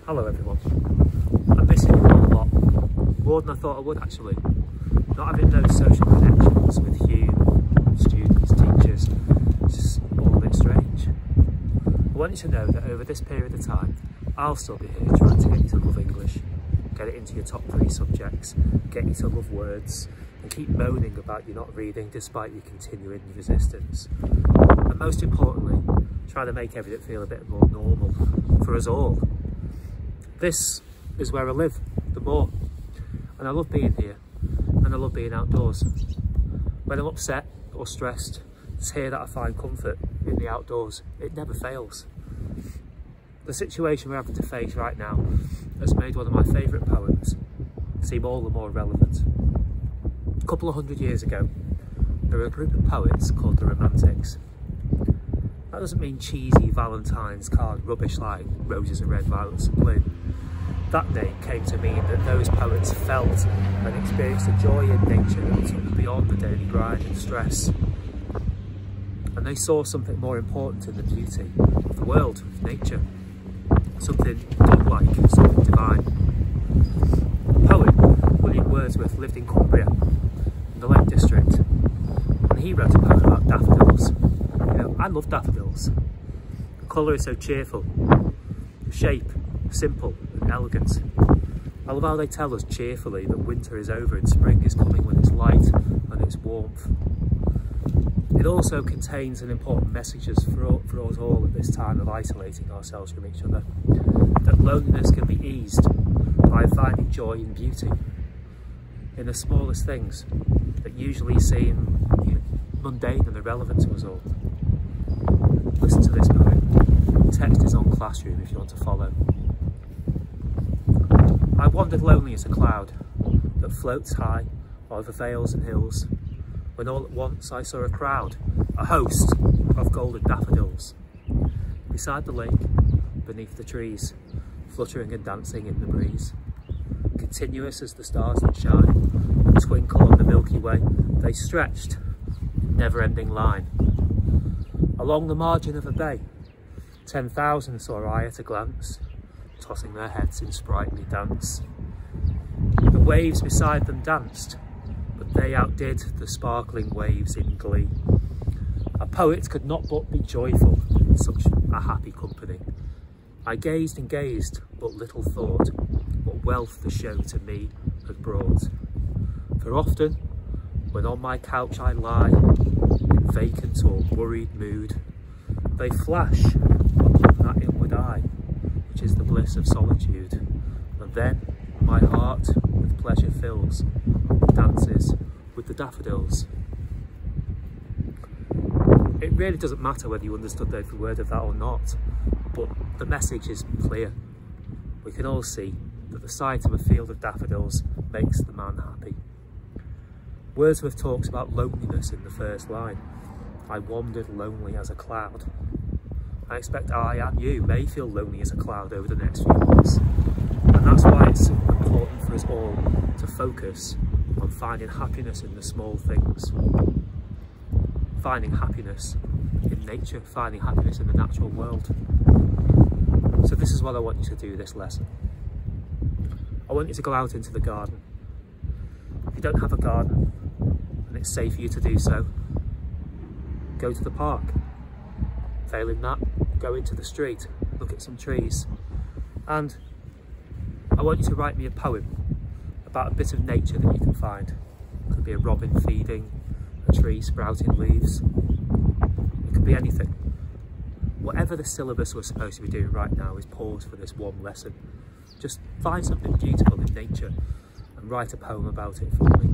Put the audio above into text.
Hello everyone. I'm missing you all a lot, more than I thought I would actually. Not having those social connections with you, students, teachers, it's just all a bit strange. I want you to know that over this period of time, I'll still be here trying to get you to love English, get it into your top 3 subjects, get you to love words, and keep moaning about you not reading despite your continuing resistance. And most importantly, try to make everything feel a bit more normal for us all. This is where I live, the moor, and I love being here, and I love being outdoors. When I'm upset or stressed, it's here that I find comfort, in the outdoors. It never fails. The situation we're having to face right now has made one of my favourite poems seem all the more relevant. A couple of 100 years ago, there were a group of poets called the Romantics. That doesn't mean cheesy Valentine's card rubbish like roses are red, violets are blue. That name came to mean that those poets felt and experienced a joy in nature that took beyond the daily grind and stress. And they saw something more important in the beauty of the world, of nature. Something godlike, something divine. The poet, William Wordsworth, lived in Cumbria, in the Lake District, and he wrote a poem about daffodils. You know, I love daffodils. The colour is so cheerful, the shape simple and elegant. I love how they tell us cheerfully that winter is over and spring is coming with its light and its warmth. It also contains an important message for us all at this time of isolating ourselves from each other. That loneliness can be eased by finding joy and beauty in the smallest things that usually seem mundane and irrelevant to us all. Listen to this poem. The text is on Classroom if you want to follow. I wandered lonely as a cloud that floats high over vales and hills, when all at once I saw a crowd, a host of golden daffodils, beside the lake, beneath the trees, fluttering and dancing in the breeze. Continuous as the stars that shine and twinkle on the Milky Way, they stretched in never-ending line. Along the margin of a bay, 10,000 saw I at a glance, tossing their heads in sprightly dance. The waves beside them danced, but they outdid the sparkling waves in glee. A poet could not but be joyful in such a happy company. I gazed and gazed, but little thought what wealth the show to me had brought. For often, when on my couch I lie, in vacant or worried mood, they flash upon that inward eye, which is the bliss of solitude. And then my heart with pleasure fills, dances with the daffodils. It really doesn't matter whether you understood every word of that or not, but the message is clear. We can all see that the sight of a field of daffodils makes the man happy. Wordsworth talks about loneliness in the first line. I wandered lonely as a cloud. I expect I and you may feel lonely as a cloud over the next few months. And that's why it's important for us all to focus on finding happiness in the small things. Finding happiness in nature, finding happiness in the natural world. So this is what I want you to do this lesson. I want you to go out into the garden. If you don't have a garden and it's safe for you to do so, go to the park. Failing that, go into the street, look at some trees, and I want you to write me a poem about a bit of nature that you can find. It could be a robin feeding, a tree sprouting leaves, it could be anything. Whatever the syllabus we're supposed to be doing right now is pause for this one lesson. Just find something beautiful in nature and write a poem about it for me.